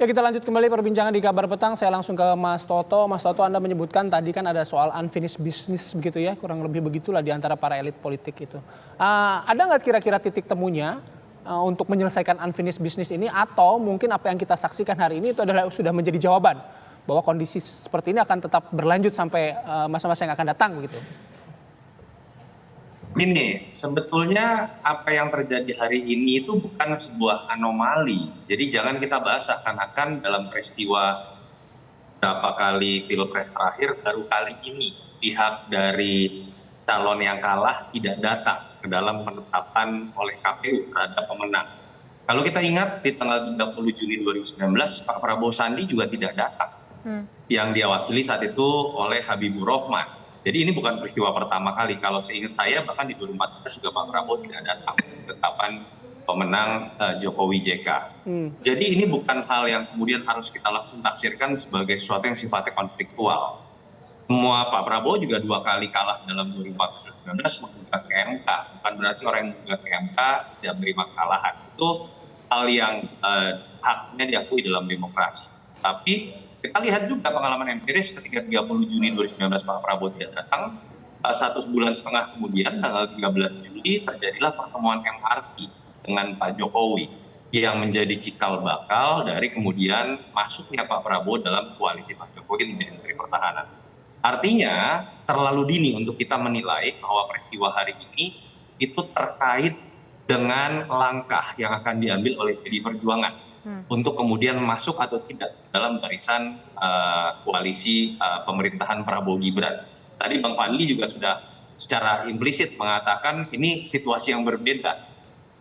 Ya, kita lanjut kembali perbincangan di Kabar Petang. Saya langsung ke Mas Toto. Mas Toto, Anda menyebutkan tadi kan ada soal unfinished business begitu ya, kurang lebih begitulah di antara para elit politik itu. Ada nggak kira-kira titik temunya untuk menyelesaikan unfinished business ini, atau mungkin apa yang kita saksikan hari ini itu adalah sudah menjadi jawaban bahwa kondisi seperti ini akan tetap berlanjut sampai masa-masa yang akan datang begitu? Gini, sebetulnya apa yang terjadi hari ini itu bukan sebuah anomali. Jadi jangan kita bahas seakan-akan dalam peristiwa berapa kali pilpres terakhir baru kali ini pihak dari calon yang kalah tidak datang ke dalam penetapan oleh KPU terhadap pemenang. Kalau kita ingat di tanggal 30 Juni 2019 Pak Prabowo Sandi juga tidak datang. Yang dia wakili saat itu oleh Habibur Rahman. Jadi ini bukan peristiwa pertama kali. Kalau seingat saya bahkan di 2014 juga Pak Prabowo tidak datang penetapan pemenang Jokowi JK. Jadi ini bukan hal yang kemudian harus kita langsung tafsirkan sebagai sesuatu yang sifatnya konfliktual. Semua Pak Prabowo juga 2 kali kalah dalam 2014-2019 menggugat ke MK. Bukan berarti orang yang menggugat ke MK tidak menerima kekalahan. Itu hal yang haknya diakui dalam demokrasi. Tapi kita lihat juga pengalaman empiris ketika 30 Juni 2019 Pak Prabowo tidak datang, 1,5 bulan kemudian tanggal 13 Juli terjadilah pertemuan MRT dengan Pak Jokowi yang menjadi cikal bakal dari kemudian masuknya Pak Prabowo dalam koalisi Pak Jokowi menjadi Menteri Pertahanan. Artinya terlalu dini untuk kita menilai bahwa peristiwa hari ini itu terkait dengan langkah yang akan diambil oleh PDI Perjuangan untuk kemudian masuk atau tidak dalam barisan koalisi pemerintahan Prabowo Gibran. Tadi Bang Fadli juga sudah secara implisit mengatakan ini situasi yang berbeda,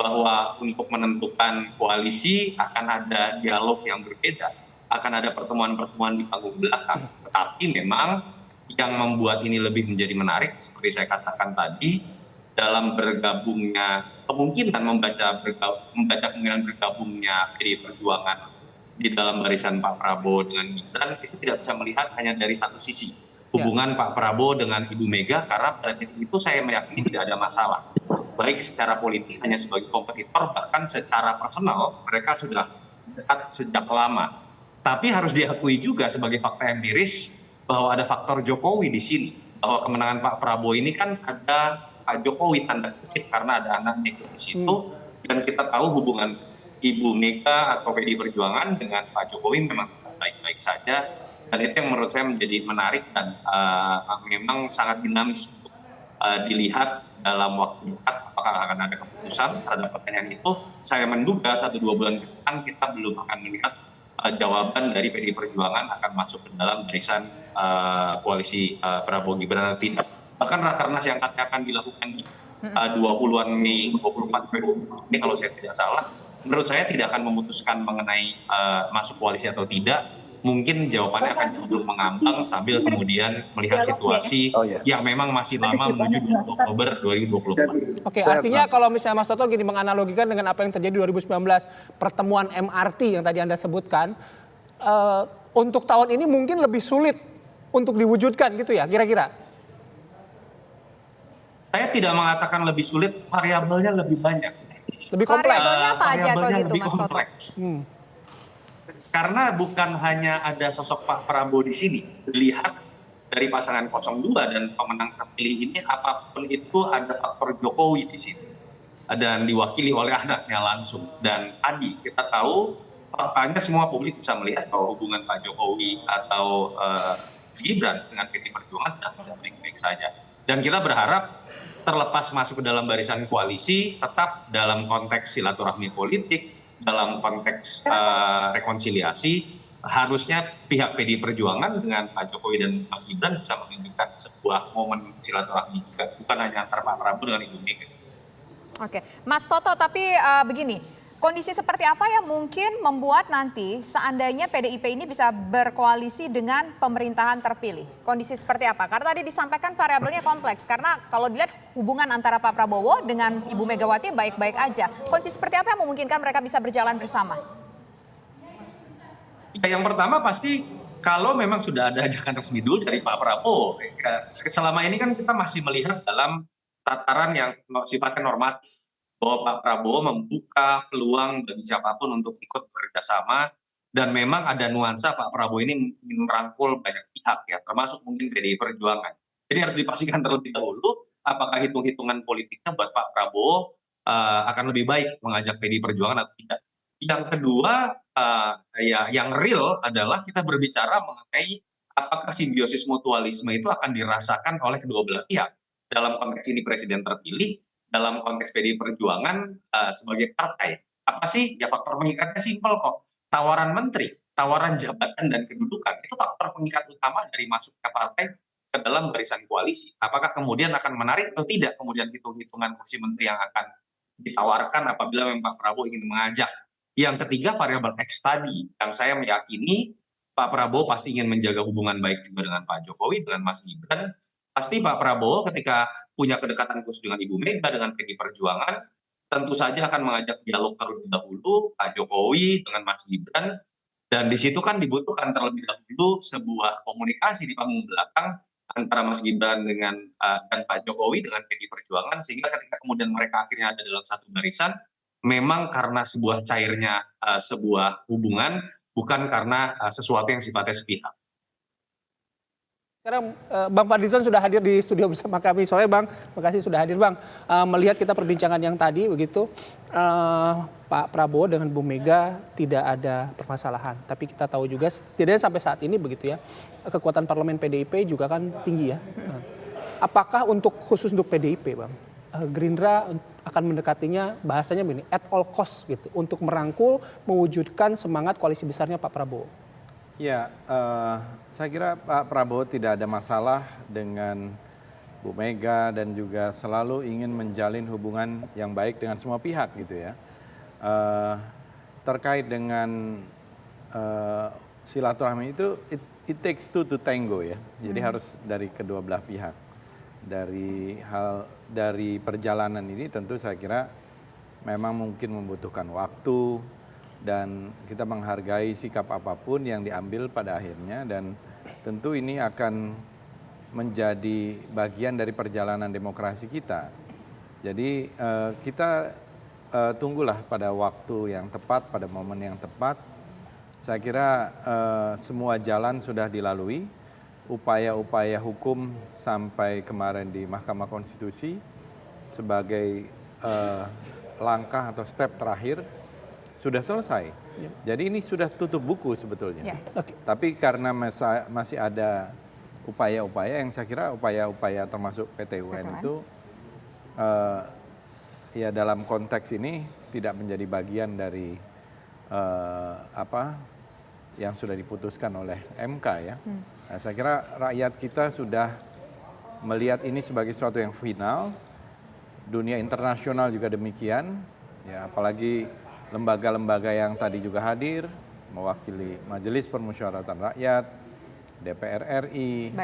bahwa untuk menentukan koalisi akan ada dialog yang berbeda, akan ada pertemuan-pertemuan di panggung belakang. Tetapi memang yang membuat ini lebih menjadi menarik seperti saya katakan tadi, dalam bergabungnya kemungkinan membaca kemungkinan bergabungnya PDI Perjuangan di dalam barisan Pak Prabowo dengan Gibran itu tidak bisa melihat hanya dari satu sisi hubungan Pak Prabowo dengan Ibu Mega, karena pada titik itu saya meyakini tidak ada masalah baik secara politik hanya sebagai kompetitor, bahkan secara personal mereka sudah dekat sejak lama. Tapi harus diakui juga sebagai fakta empiris bahwa ada faktor Jokowi di sini, bahwa kemenangan Pak Prabowo ini kan ada Pak Jokowi tanda kutip karena ada anaknya ikut di situ, dan kita tahu hubungan Ibu Mega atau PDI Perjuangan dengan Pak Jokowi memang baik-baik saja, dan itu yang menurut saya menjadi menarik dan memang sangat dinamis untuk dilihat dalam waktu dekat apakah akan ada keputusan terhadap pertanyaan itu. Saya menduga 1-2 bulan ke depan kita belum akan melihat jawaban dari PDI Perjuangan akan masuk ke dalam barisan koalisi Prabowo Gibran atau tidak. Bahkan rakernas yang akan dilakukan di 20-an Mei, 24 Februari ini kalau saya tidak salah, menurut saya tidak akan memutuskan mengenai masuk koalisi atau tidak. Mungkin jawabannya akan cenderung mengambang sambil kemudian melihat situasi yang memang masih lama menuju 20 Oktober 2024. Oke, artinya kalau misalnya Mas Toto gini menganalogikan dengan apa yang terjadi 2019, pertemuan MRT yang tadi Anda sebutkan, untuk tahun ini mungkin lebih sulit untuk diwujudkan gitu ya, kira-kira? Saya tidak mengatakan lebih sulit, variabelnya lebih banyak. Lebih kompleks. Variabelnya apa aja kalau Variabelnya gitu, lebih Mas Toto? kompleks. Karena bukan hanya ada sosok Pak Prabowo di sini, dilihat dari pasangan 02 dan pemenang terpilih ini apapun itu ada faktor Jokowi di sini. Dan diwakili oleh anaknya langsung. Dan tadi kita tahu faktanya semua publik bisa melihat bahwa hubungan Pak Jokowi atau Mas Gibran dengan PDI Perjuangan sedang tidak baik-baik saja. Dan kita berharap terlepas masuk ke dalam barisan koalisi, tetap dalam konteks silaturahmi politik, dalam konteks rekonsiliasi, harusnya pihak PDI Perjuangan dengan Pak Jokowi dan Mas Gibran bisa menunjukkan sebuah momen silaturahmi juga, bukan hanya antara Pak Prabowo dengan Ibu Mega. Oke, Mas Toto, tapi begini, kondisi seperti apa yang mungkin membuat nanti seandainya PDIP ini bisa berkoalisi dengan pemerintahan terpilih? Kondisi seperti apa? Karena tadi disampaikan variabelnya kompleks. Karena kalau dilihat hubungan antara Pak Prabowo dengan Ibu Megawati baik-baik aja. Kondisi seperti apa yang memungkinkan mereka bisa berjalan bersama? Ya, yang pertama pasti kalau memang sudah ada ajakan resmi dulu dari Pak Prabowo. Selama ini kan kita masih melihat dalam tataran yang sifatnya normatif, bahwa Pak Prabowo membuka peluang bagi siapapun untuk ikut bekerja sama Dan memang ada nuansa Pak Prabowo ini ingin merangkul banyak pihak ya, termasuk mungkin PDI Perjuangan. Jadi harus dipastikan terlebih dahulu apakah hitung-hitungan politiknya buat Pak Prabowo akan lebih baik mengajak PDI Perjuangan atau tidak. Yang kedua, ya yang real adalah kita berbicara mengenai apakah simbiosis mutualisme itu akan dirasakan oleh kedua belah pihak. Dalam konteks ini presiden terpilih, dalam konteks PDI Perjuangan sebagai partai. Apa sih? Ya faktor pengikatnya simpel kok. Tawaran menteri, tawaran jabatan dan kedudukan itu faktor pengikat utama dari masuknya partai ke dalam barisan koalisi. Apakah kemudian akan menarik atau tidak kemudian hitung-hitungan kursi menteri yang akan ditawarkan apabila memang Pak Prabowo ingin mengajak. Yang ketiga variabel X tadi, yang saya meyakini Pak Prabowo pasti ingin menjaga hubungan baik juga dengan Pak Jokowi, dengan Mas Gibran. Pasti Pak Prabowo ketika punya kedekatan khusus dengan Ibu Mega, dengan PDI Perjuangan, tentu saja akan mengajak dialog terlebih dahulu Pak Jokowi dengan Mas Gibran. Dan di situ kan dibutuhkan terlebih dahulu sebuah komunikasi di panggung belakang antara Mas Gibran dengan dan Pak Jokowi dengan PDI Perjuangan, sehingga ketika kemudian mereka akhirnya ada dalam satu barisan, memang karena sebuah cairnya sebuah hubungan, bukan karena sesuatu yang sifatnya sepihak. Sekarang Bang Fadlizon sudah hadir di studio bersama kami. Sore Bang, makasih sudah hadir Bang. Melihat kita perbincangan yang tadi begitu, Pak Prabowo dengan Bu Mega tidak ada permasalahan. Tapi kita tahu juga setidaknya sampai saat ini begitu ya, kekuatan parlemen PDIP juga kan tinggi ya. Apakah khusus untuk PDIP Bang, Gerindra akan mendekatinya bahasanya begini, at all cost gitu, untuk merangkul, mewujudkan semangat koalisi besarnya Pak Prabowo? Ya, saya kira Pak Prabowo tidak ada masalah dengan Bu Mega dan juga selalu ingin menjalin hubungan yang baik dengan semua pihak gitu ya. Terkait dengan silaturahmi itu, it takes two to tango ya. Jadi harus dari kedua belah pihak. Dari perjalanan ini tentu saya kira memang mungkin membutuhkan waktu, dan kita menghargai sikap apapun yang diambil pada akhirnya, dan tentu ini akan menjadi bagian dari perjalanan demokrasi kita. Jadi kita tunggulah pada waktu yang tepat, pada momen yang tepat. Saya kira semua jalan sudah dilalui, upaya-upaya hukum sampai kemarin di Mahkamah Konstitusi sebagai langkah atau step terakhir sudah selesai. Jadi ini sudah tutup buku sebetulnya. Tapi karena masih ada upaya-upaya yang saya kira upaya-upaya termasuk PT UN itu ya dalam konteks ini tidak menjadi bagian dari apa yang sudah diputuskan oleh MK ya. Nah, saya kira rakyat kita sudah melihat ini sebagai sesuatu yang final. Dunia internasional juga demikian. Ya, apalagi lembaga-lembaga yang tadi juga hadir, mewakili Majelis Permusyawaratan Rakyat, DPR RI,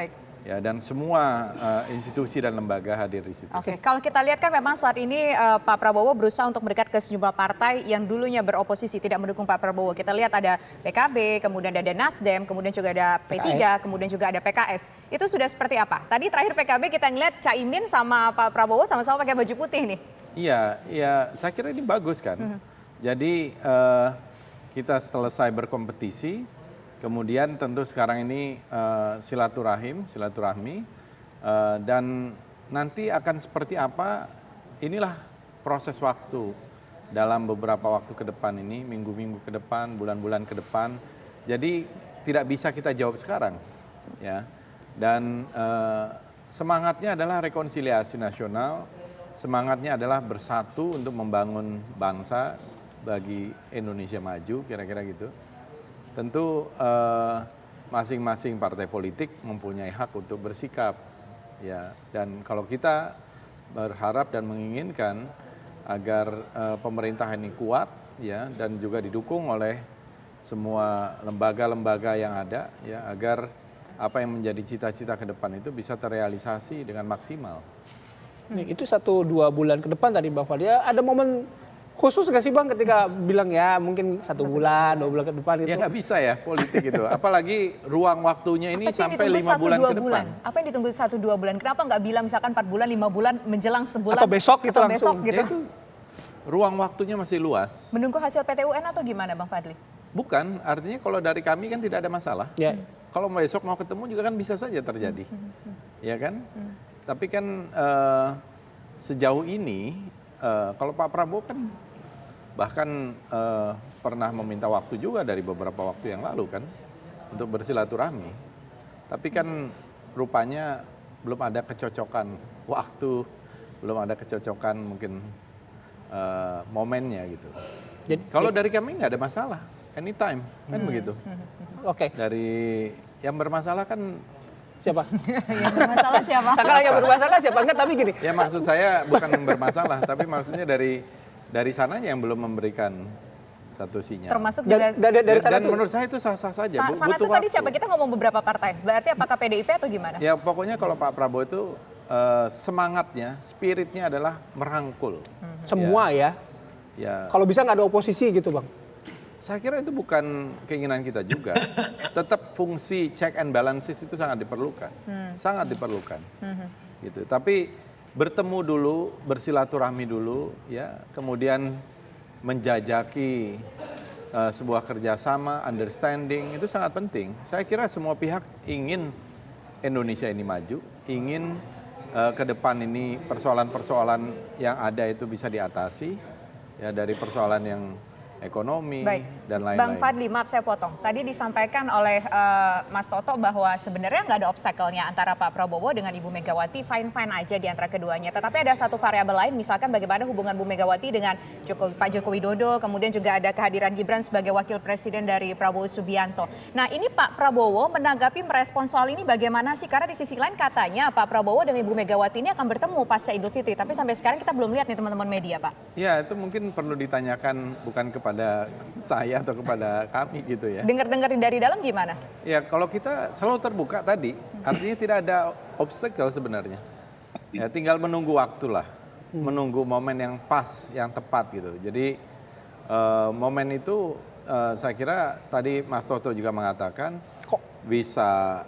ya, dan semua institusi dan lembaga hadir di situ. Oke, kalau kita lihat kan memang saat ini Pak Prabowo berusaha untuk mendekat ke sejumlah partai yang dulunya beroposisi, tidak mendukung Pak Prabowo. Kita lihat ada PKB, kemudian ada Nasdem, kemudian juga ada P3, kemudian juga ada PKS. Itu sudah seperti apa? Tadi terakhir PKB kita ngeliat Caimin sama Pak Prabowo sama-sama pakai baju putih nih. Iya, saya kira ini bagus kan. Jadi kita selesai berkompetisi, kemudian tentu sekarang ini silaturahmi, dan nanti akan seperti apa, inilah proses waktu dalam beberapa waktu ke depan ini, minggu-minggu ke depan, bulan-bulan ke depan. Jadi tidak bisa kita jawab sekarang, ya. Dan semangatnya adalah rekonsiliasi nasional, semangatnya adalah bersatu untuk membangun bangsa bagi Indonesia maju, kira-kira gitu. Tentu masing-masing partai politik mempunyai hak untuk bersikap, ya. Dan kalau kita berharap dan menginginkan agar pemerintah ini kuat, ya, dan juga didukung oleh semua lembaga-lembaga yang ada, ya, agar apa yang menjadi cita-cita ke depan itu bisa terrealisasi dengan maksimal. Nih, itu 1-2 bulan ke depan tadi Bang Fadli. Ada momen khusus nggak sih Bang ketika bilang ya mungkin 1 bulan, 2 bulan ke depan itu? Ya nggak bisa ya politik itu. Apalagi ruang waktunya ini sampai 5 bulan ke depan. Apa yang ditunggu 1-2 bulan? Kenapa nggak bilang misalkan 4 bulan, 5 bulan menjelang sebulan? Atau besok gitu langsung? Besok gitu. Ya itu, ruang waktunya masih luas. Menunggu hasil PT UN atau gimana Bang Fadli? Bukan, artinya kalau dari kami kan tidak ada masalah. Ya. Kalau besok mau ketemu juga kan bisa saja terjadi, ya kan? Tapi kan sejauh ini kalau Pak Prabowo kan bahkan pernah meminta waktu juga dari beberapa waktu yang lalu kan untuk bersilaturahmi. Tapi kan rupanya belum ada kecocokan waktu, belum ada kecocokan mungkin momennya gitu. Jadi Kalau dari kami nggak ada masalah, anytime kan begitu. oke. Dari yang bermasalah kan, Siapa? Yang bermasalah siapa? Nah, kalau yang bermasalah siapa? Enggak, tapi gini. ya maksud saya bukan yang bermasalah, tapi maksudnya dari sananya yang belum memberikan satu sinyal. Termasuk juga Dari sana Dan tuh. menurut saya itu sah-sah saja. sana butuh tuh tadi waktu. siapa? Kita ngomong beberapa partai. Berarti apakah PDIP atau gimana? Ya pokoknya kalau Pak Prabowo itu semangatnya, spiritnya adalah merangkul. Semua ya. Ya, Kalau bisa nggak ada oposisi gitu, Bang. saya kira itu bukan keinginan kita juga. Tetap fungsi check and balances itu sangat diperlukan, sangat diperlukan. Gitu. Tapi bertemu dulu, bersilaturahmi dulu, ya, kemudian menjajaki sebuah kerjasama, understanding itu sangat penting. Saya kira semua pihak ingin Indonesia ini maju, ingin ke depan ini persoalan-persoalan yang ada itu bisa diatasi, ya dari persoalan yang ekonomi Baik. dan Bang lain-lain. Fadli, maaf saya potong. Tadi disampaikan oleh Mas Toto bahwa sebenarnya nggak ada obstacle-nya antara Pak Prabowo dengan Ibu Megawati, fine-fine aja di antara keduanya. Tetapi ada satu variabel lain, misalkan bagaimana hubungan Bu Megawati dengan Pak Joko Widodo, kemudian juga ada kehadiran Gibran sebagai wakil presiden dari Prabowo Subianto. Nah ini Pak Prabowo menanggapi merespon soal ini bagaimana sih? Karena di sisi lain katanya Pak Prabowo dan Ibu Megawati ini akan bertemu pasca Idul Fitri. Tapi sampai sekarang kita belum lihat nih teman-teman media, Pak. Ya itu mungkin perlu ditanyakan bukan kepada saya atau kepada kami gitu ya. Dengar-dengar dari dalam gimana? Ya kalau kita selalu terbuka tadi, artinya tidak ada obstacle sebenarnya. Ya tinggal menunggu waktu lah, menunggu momen yang pas, yang tepat gitu. Jadi momen itu saya kira tadi Mas Toto juga mengatakan Kok bisa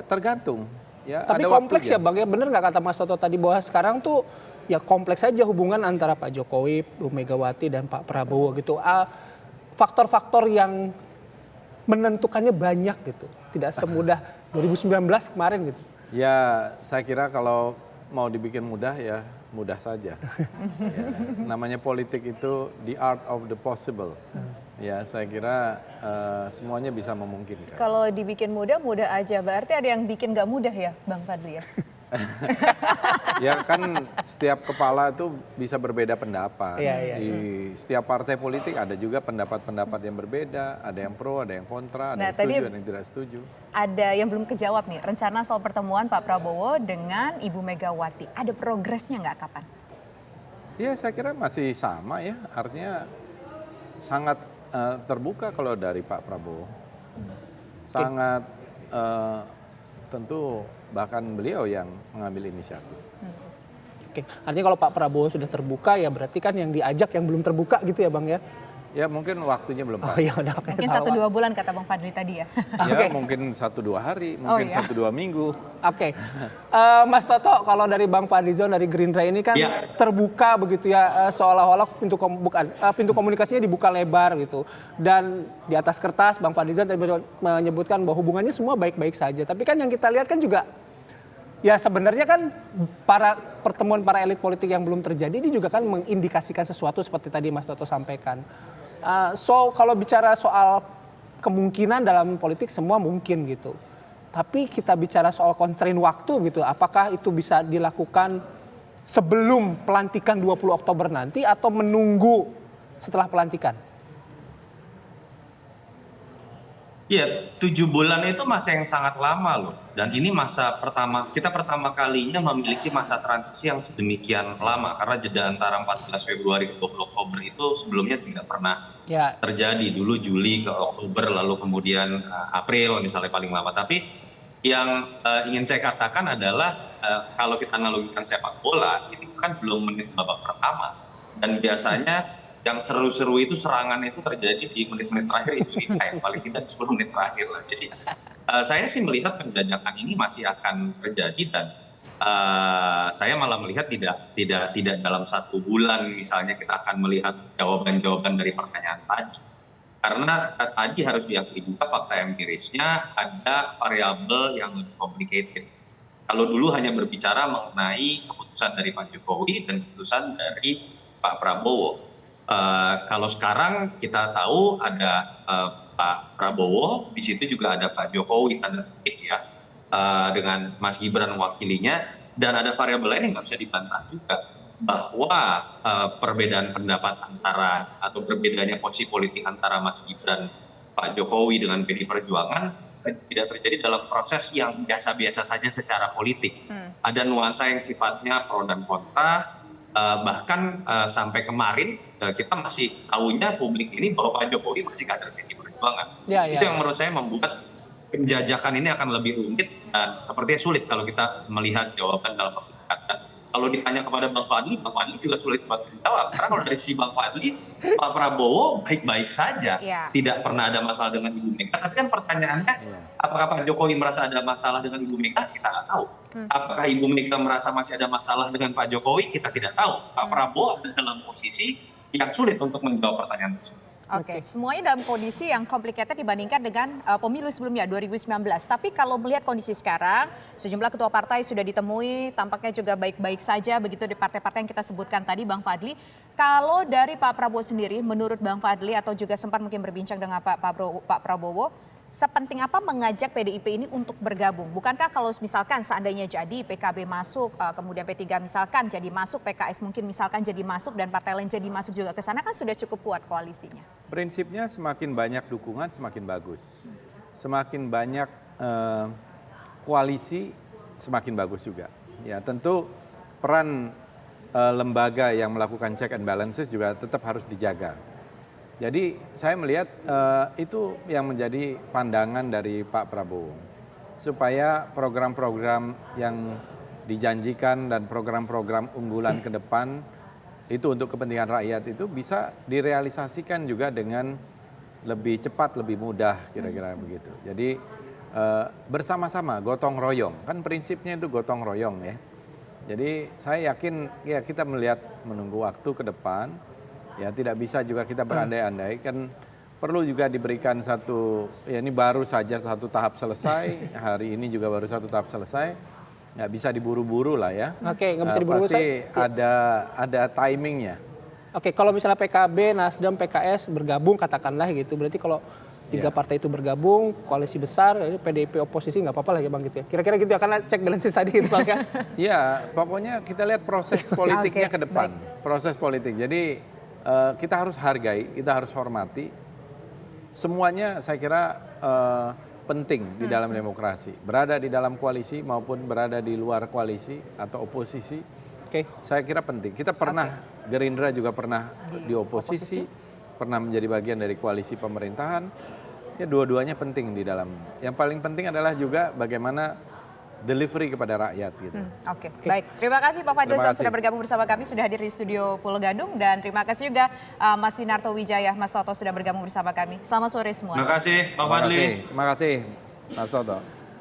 tergantung. Ya, tapi ada kompleks waktunya. ya, Bang, ya bener nggak kata Mas Toto tadi bahwa sekarang tuh ya kompleks saja hubungan antara Pak Jokowi, Bu Megawati dan Pak Prabowo gitu. Faktor-faktor yang menentukannya banyak gitu. Tidak semudah 2019 kemarin gitu. Ya saya kira kalau mau dibikin mudah ya mudah saja. Ya, namanya politik itu the art of the possible. Ya saya kira semuanya bisa memungkinkan. Kalau dibikin mudah, mudah aja. Berarti ada yang bikin nggak mudah ya, Bang Fadli ya? Ya kan setiap kepala itu bisa berbeda pendapat. Iya. Di setiap partai politik ada juga pendapat-pendapat yang berbeda, ada yang pro, ada yang kontra, ada Nah, yang setuju, tadi- ada yang tidak setuju. Ada yang belum kejawab nih, rencana soal pertemuan Pak Prabowo dengan Ibu Megawati. Ada progresnya nggak kapan? Ya saya kira masih sama ya, artinya sangat terbuka kalau dari Pak Prabowo. Sangat tentu bahkan beliau yang mengambil inisiatif. Oke, artinya kalau Pak Prabowo sudah terbuka ya berarti kan yang diajak yang belum terbuka gitu ya, Bang ya? Ya mungkin waktunya belum Oh pas. ya udah oke. Mungkin salah. 1-2 bulan kata Bang Fadli tadi ya. Ya mungkin 1-2 hari, mungkin iya. 1-2 minggu. Oke, Mas Toto, kalau dari Bang Fadlizon dari Gerindra ini kan Ya. terbuka begitu ya, seolah-olah pintu komunikasinya dibuka lebar gitu. Dan di atas kertas Bang Fadlizon tadi menyebutkan bahwa hubungannya semua baik-baik saja. Tapi kan yang kita lihat kan juga, ya sebenarnya kan pertemuan para elit politik yang belum terjadi ini juga kan mengindikasikan sesuatu seperti tadi Mas Toto sampaikan. So kalau bicara soal kemungkinan dalam politik semua mungkin gitu. Tapi kita bicara soal constraint waktu gitu, apakah itu bisa dilakukan sebelum pelantikan 20 Oktober nanti atau menunggu setelah pelantikan? Iya, 7 bulan itu masa yang sangat lama loh. Dan ini masa kita pertama kalinya memiliki masa transisi yang sedemikian lama. Karena jeda antara 14 Februari ke 20 Oktober itu sebelumnya tidak pernah Ya, terjadi. Dulu Juli ke Oktober, lalu kemudian April misalnya paling lama. Tapi yang ingin saya katakan adalah kalau kita analogikan sepak bola, ini kan belum menit babak pertama. Dan biasanya yang seru-seru itu serangan itu terjadi di menit-menit terakhir injury time, paling tidak 10 menit terakhir lah. Jadi saya sih melihat penjajakan ini masih akan terjadi dan saya malah melihat tidak dalam 1 bulan misalnya kita akan melihat jawaban-jawaban dari pertanyaan tadi. Karena tadi harus diakui juga fakta empirisnya ada variabel yang lebih complicated. Kalau dulu hanya berbicara mengenai keputusan dari Pak Jokowi dan keputusan dari Pak Prabowo. Kalau sekarang kita tahu ada Pak Prabowo, di situ juga ada Pak Jokowi tanda kutip ya, dengan Mas Gibran mewakilinya, dan ada variabel lain yang nggak bisa dibantah juga bahwa perbedaan pendapat antara atau berbedanya posisi politik antara Mas Gibran, Pak Jokowi dengan PD Perjuangan tidak terjadi dalam proses yang biasa-biasa saja secara politik. Ada nuansa yang sifatnya pro dan kontra, bahkan sampai kemarin kita masih tahunya publik ini bahwa Pak Jokowi masih kader PD Perjuangan. Itu yang menurut saya membuat penjajakan ini akan lebih rumit dan sepertinya sulit kalau kita melihat jawaban dalam waktu dekat. Kalau ditanya kepada Bang Fadli juga sulit buat menjawab. Karena kalau dari sisi Bang Fadli, Pak Prabowo baik-baik saja. Tidak pernah ada masalah dengan Ibu Mega. Tapi kan pertanyaannya, apakah Pak Jokowi merasa ada masalah dengan Ibu Mega? Kita nggak tahu. Apakah Ibu Mega merasa masih ada masalah dengan Pak Jokowi? Kita tidak tahu. Pak Prabowo ada dalam posisi yang sulit untuk menjawab pertanyaan tersebut. Oke, semuanya dalam kondisi yang complicated dibandingkan dengan pemilu sebelumnya 2019. Tapi kalau melihat kondisi sekarang, sejumlah ketua partai sudah ditemui, tampaknya juga baik-baik saja begitu di partai-partai yang kita sebutkan tadi, Bang Fadli. Kalau dari Pak Prabowo sendiri, menurut Bang Fadli atau juga sempat mungkin berbincang dengan Pak Prabowo, sepenting apa mengajak PDIP ini untuk bergabung? Bukankah kalau misalkan seandainya jadi PKB masuk, kemudian P3 misalkan jadi masuk, PKS mungkin misalkan jadi masuk, dan partai lain jadi masuk juga ke sana, kan sudah cukup kuat koalisinya? Prinsipnya semakin banyak dukungan semakin bagus. Semakin banyak koalisi semakin bagus juga. Ya tentu peran lembaga yang melakukan check and balances juga tetap harus dijaga. Jadi saya melihat itu yang menjadi pandangan dari Pak Prabowo. Supaya program-program yang dijanjikan dan program-program unggulan ke depan itu untuk kepentingan rakyat itu bisa direalisasikan juga dengan lebih cepat, lebih mudah kira-kira begitu. Jadi bersama-sama, gotong royong. Kan prinsipnya itu gotong royong ya. Jadi saya yakin ya kita melihat menunggu waktu ke depan. Ya tidak bisa juga kita berandai-andai, kan perlu juga diberikan satu, ya ini baru saja satu tahap selesai, hari ini juga baru satu tahap selesai, nggak bisa diburu-buru lah ya. Oke, nggak bisa diburu-buru. Pasti ada timingnya. Oke, kalau misalnya PKB, Nasdem, PKS bergabung katakanlah gitu, berarti kalau tiga partai itu bergabung, koalisi besar, PDIP oposisi nggak apa-apa lah ya Bang gitu ya. Kira-kira gitu ya, karena cek balances tadi gitu Bang ya. Iya, pokoknya kita lihat proses politiknya ke depan, proses politik. Jadi kita harus hargai, kita harus hormati. Semuanya saya kira penting di dalam demokrasi. Berada di dalam koalisi maupun berada di luar koalisi atau oposisi. Saya kira penting. Kita pernah, Gerindra juga pernah di oposisi, pernah menjadi bagian dari koalisi pemerintahan. Ya dua-duanya penting di dalam. Yang paling penting adalah juga bagaimana delivery kepada rakyat gitu. Oke, baik. Terima kasih Pak Fadlizon sudah bergabung bersama kami, sudah hadir di studio Pulau Gadung, dan terima kasih juga Mas Sinarto Wijaya, Mas Toto sudah bergabung bersama kami. Selamat sore semua. Terima kasih Pak Fadli. Terima kasih Mas Toto.